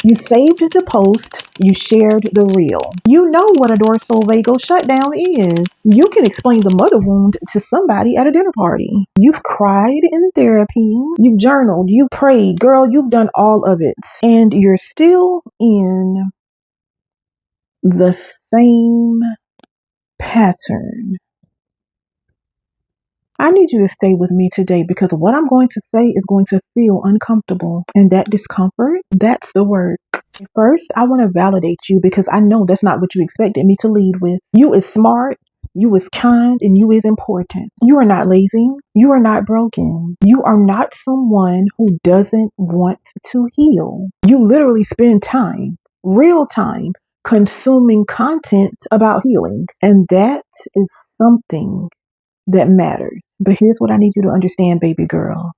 You saved the post, you shared the reel. You know what a dorsal vagal shutdown is. You can explain the mother wound to somebody at a dinner party. You've cried in therapy, you've journaled, you've prayed. Girl, you've done all of it. And you're still in the same pattern. I need you to stay with me today because what I'm going to say is going to feel uncomfortable. And that discomfort, that's the work. First, I want to validate you because I know that's not what you expected me to lead with. You is smart, you is kind, and you is important. You are not lazy. You are not broken. You are not someone who doesn't want to heal. You literally spend time, real time, consuming content about healing. And that is something that matters. But here's what I need you to understand, baby girl.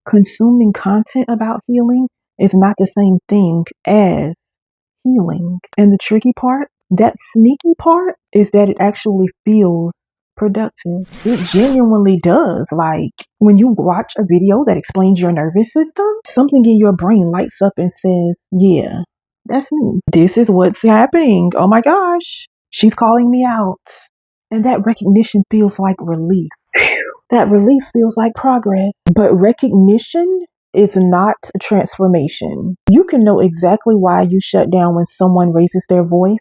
Consuming content about healing is not the same thing as healing. And the tricky part, that sneaky part, is that it actually feels productive. It genuinely does. Like when you watch a video that explains your nervous system, something in your brain lights up and says, yeah, that's me. This is what's happening. Oh my gosh, she's calling me out. And that recognition feels like relief. That relief feels like progress. But recognition is not transformation. You can know exactly why you shut down when someone raises their voice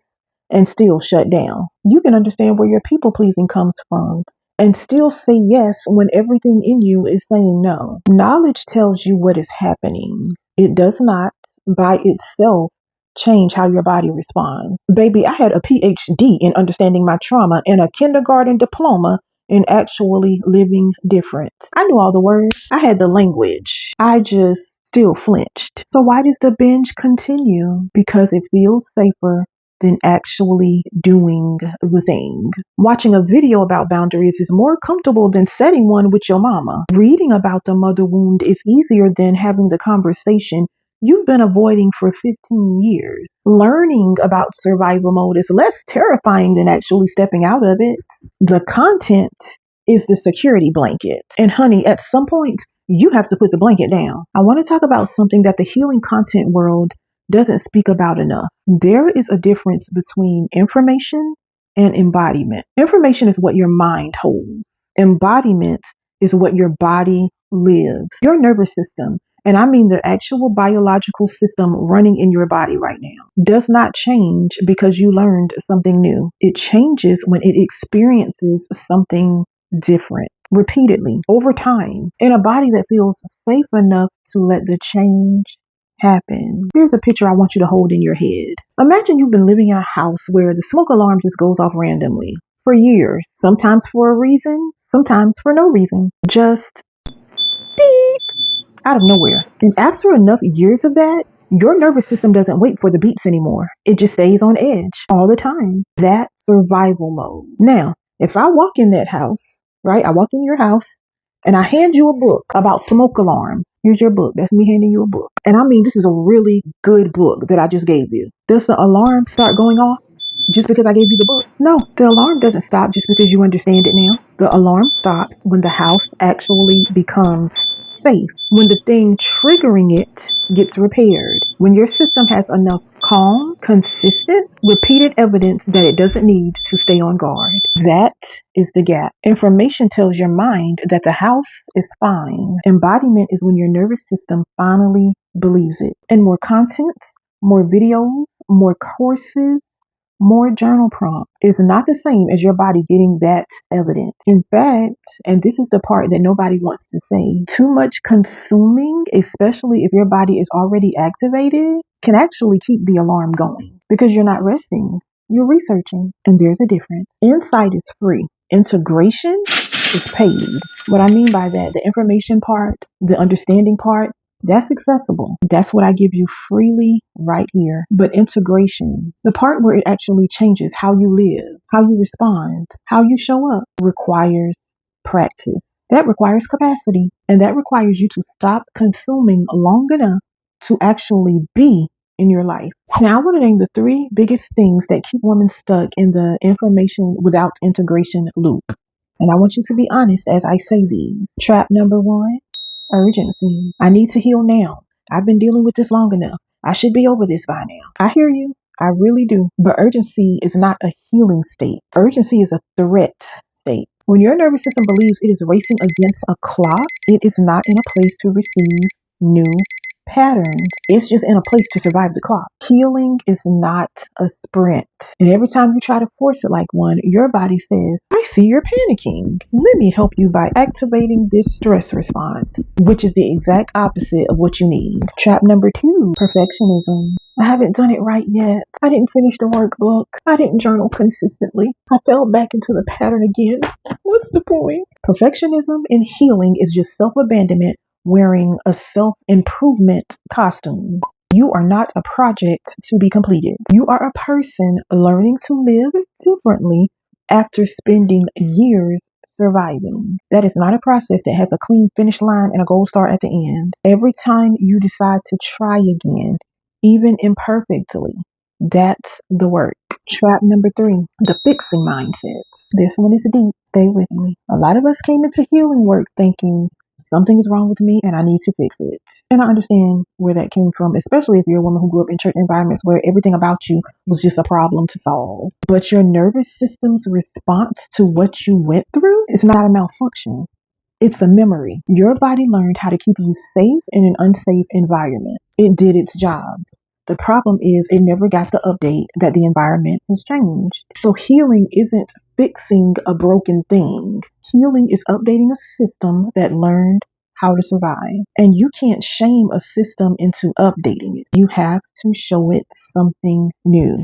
and still shut down. You can understand where your people pleasing comes from and still say yes when everything in you is saying no. Knowledge tells you what is happening. It does not, by itself, change how your body responds. Baby, I had a PhD in understanding my trauma and a kindergarten diploma in actually living different. I knew all the words. I had the language. I just still flinched. So why does the binge continue? Because it feels safer than actually doing the thing. Watching a video about boundaries is more comfortable than setting one with your mama. Reading about the mother wound is easier than having the conversation you've been avoiding for 15 years. Learning about survival mode is less terrifying than actually stepping out of it. The content is the security blanket. And honey, at some point, you have to put the blanket down. I want to talk about something that the healing content world doesn't speak about enough. There is a difference between information and embodiment. Information is what your mind holds. Embodiment is what your body lives. Your nervous system, and I mean the actual biological system running in your body right now, does not change because you learned something new. It changes when it experiences something different repeatedly over time in a body that feels safe enough to let the change happen. Here's a picture I want you to hold in your head. Imagine you've been living in a house where the smoke alarm just goes off randomly for years, sometimes for a reason, sometimes for no reason. Just beep out of nowhere. And after enough years of that, your nervous system doesn't wait for the beeps anymore. It just stays on edge all the time. That's survival mode. Now, if I walk in that house, right? I walk in your house and I hand you a book about smoke alarms. Here's your book. That's me handing you a book. And I mean, this is a really good book that I just gave you. Does the alarm start going off just because I gave you the book? No, the alarm doesn't stop just because you understand it now. The alarm stops when the house actually becomes safe, when the thing triggering it gets repaired, when your system has enough calm, consistent, repeated evidence that it doesn't need to stay on guard. That is the gap. Information tells your mind that the house is fine. Embodiment is when your nervous system finally believes it. And more content, more videos, more courses, more journal prompt is not the same as your body getting that evidence. In fact, and this is the part that nobody wants to say, too much consuming, especially if your body is already activated, can actually keep the alarm going because you're not resting. You're researching, and there's a difference. Insight is free. Integration is paid. What I mean by that, the information part, the understanding part, that's accessible. That's what I give you freely right here. But integration, the part where it actually changes how you live, how you respond, how you show up, requires practice. That requires capacity. And that requires you to stop consuming long enough to actually be in your life. Now, I want to name the 3 biggest things that keep women stuck in the information without integration loop. And I want you to be honest as I say these. Trap number 1. Urgency. I need to heal now. I've been dealing with this long enough. I should be over this by now. I hear you. I really do. But urgency is not a healing state. Urgency is a threat state. When your nervous system believes it is racing against a clock, it is not in a place to receive new patterns. It's just in a place to survive the clock. Healing is not a sprint. And every time you try to force it like one, your body says, I see you're panicking. Let me help you by activating this stress response, which is the exact opposite of what you need. Trap number 2, perfectionism. I haven't done it right yet. I didn't finish the workbook. I didn't journal consistently. I fell back into the pattern again. What's the point? Perfectionism in healing is just self-abandonment wearing a self-improvement costume. You are not a project to be completed. You are a person learning to live differently after spending years surviving. That is not a process that has a clean finish line and a gold star at the end. Every time you decide to try again, even imperfectly, that's the work. Trap number 3, the fixing mindset. This one is deep. Stay with me. A lot of us came into healing work thinking something is wrong with me and I need to fix it. And I understand where that came from, especially if you're a woman who grew up in church environments where everything about you was just a problem to solve. But your nervous system's response to what you went through is not a malfunction. It's a memory. Your body learned how to keep you safe in an unsafe environment. It did its job. The problem is it never got the update that the environment has changed. So healing isn't fixing a broken thing. Healing is updating a system that learned how to survive. And you can't shame a system into updating it. You have to show it something new.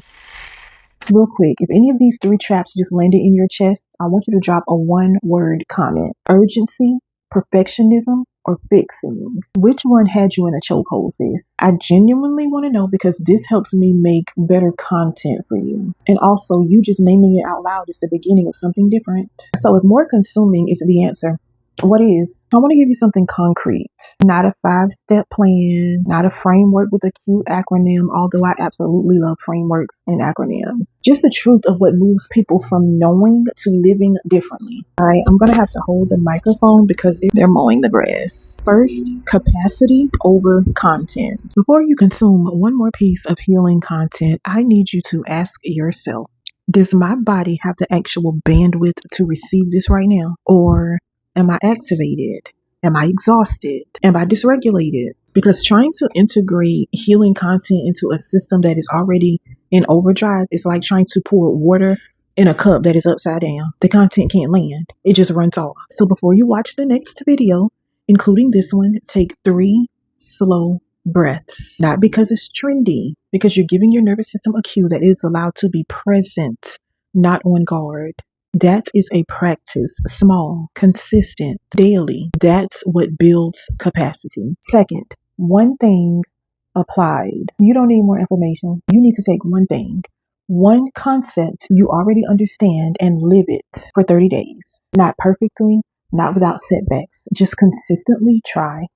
Real quick, if any of these 3 traps just landed in your chest, I want you to drop a 1-word comment. Urgency, perfectionism, or fixing. Which one had you in a chokehold, sis? I genuinely want to know because this helps me make better content for you. And also, you just naming it out loud is the beginning of something different. So if more consuming is the answer, what is? I want to give you something concrete, not a 5-step plan, not a framework with a cute acronym, although I absolutely love frameworks and acronyms. Just the truth of what moves people from knowing to living differently. All right, I'm going to have to hold the microphone because they're mowing the grass. First, capacity over content. Before you consume one more piece of healing content, I need you to ask yourself, does my body have the actual bandwidth to receive this right now? Or am I activated? Am I exhausted? Am I dysregulated? Because trying to integrate healing content into a system that is already in overdrive is like trying to pour water in a cup that is upside down. The content can't land. It just runs off. So before you watch the next video, including this one, take 3 slow breaths. Not because it's trendy, because you're giving your nervous system a cue that it is allowed to be present, not on guard. That is a practice, small, consistent, daily. That's what builds capacity. Second, one thing applied. You don't need more information. You need to take one thing, one concept you already understand and live it for 30 days. Not perfectly, not without setbacks. Just consistently try.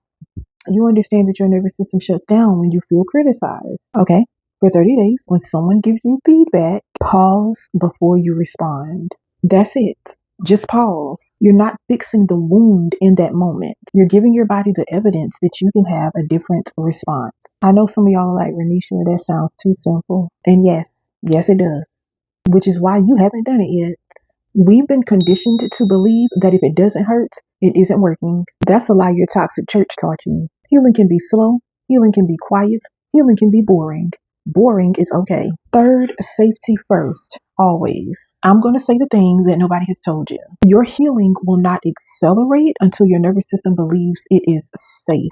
You understand that your nervous system shuts down when you feel criticized. Okay? For 30 days, when someone gives you feedback, pause before you respond. That's it. Just pause. You're not fixing the wound in that moment. You're giving your body the evidence that you can have a different response. I know some of y'all are like, Renisha, that sounds too simple. And yes, it does. Which is why you haven't done it yet. We've been conditioned to believe that if it doesn't hurt, it isn't working. That's a lie your toxic church taught you. Healing can be slow. Healing can be quiet. Healing can be boring. Boring is okay. Third, safety first. Always. I'm going to say the thing that nobody has told you. Your healing will not accelerate until your nervous system believes it is safe.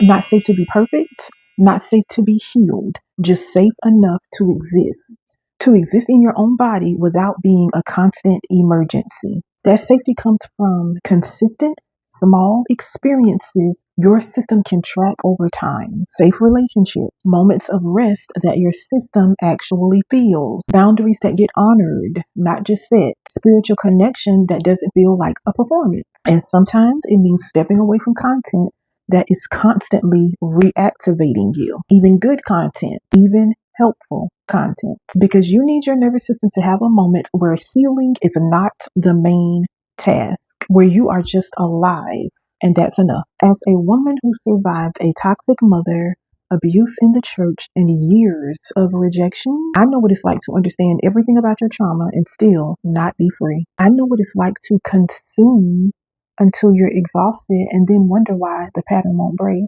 Not safe to be perfect. Not safe to be healed. Just safe enough to exist. To exist in your own body without being a constant emergency. That safety comes from consistent, small experiences your system can track over time. Safe relationships, moments of rest that your system actually feels, boundaries that get honored, not just set, spiritual connection that doesn't feel like a performance. And sometimes it means stepping away from content that is constantly reactivating you, even good content, even helpful content, because you need your nervous system to have a moment where healing is not the main task, where you are just alive, and that's enough. As a woman who survived a toxic mother, abuse in the church, and years of rejection. I know what it's like to understand everything about your trauma and still not be free. I know what it's like to consume until you're exhausted and then wonder why the pattern won't break.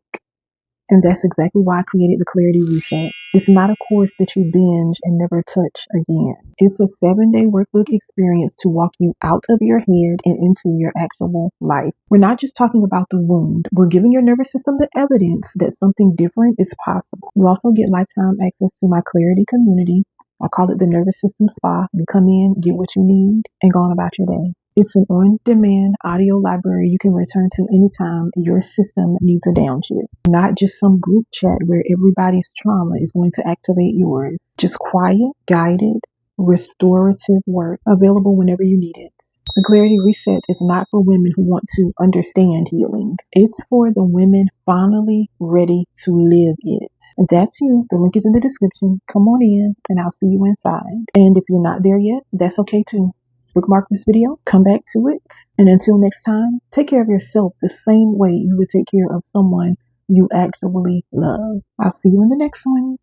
And that's exactly why I created the Clarity Reset. It's not a course that you binge and never touch again. It's a 7-day workbook experience to walk you out of your head and into your actual life. We're not just talking about the wound. We're giving your nervous system the evidence that something different is possible. You also get lifetime access to my Clarity community. I call it the Nervous System Spa. You come in, get what you need, and go on about your day. It's an on-demand audio library you can return to anytime your system needs a downshift. Not just some group chat where everybody's trauma is going to activate yours. Just quiet, guided, restorative work available whenever you need it. The Clarity Reset is not for women who want to understand healing. It's for the women finally ready to live it. If that's you, the link is in the description. Come on in and I'll see you inside. And if you're not there yet, that's okay too. Bookmark this video, come back to it, and until next time, take care of yourself the same way you would take care of someone you actually love. I'll see you in the next one.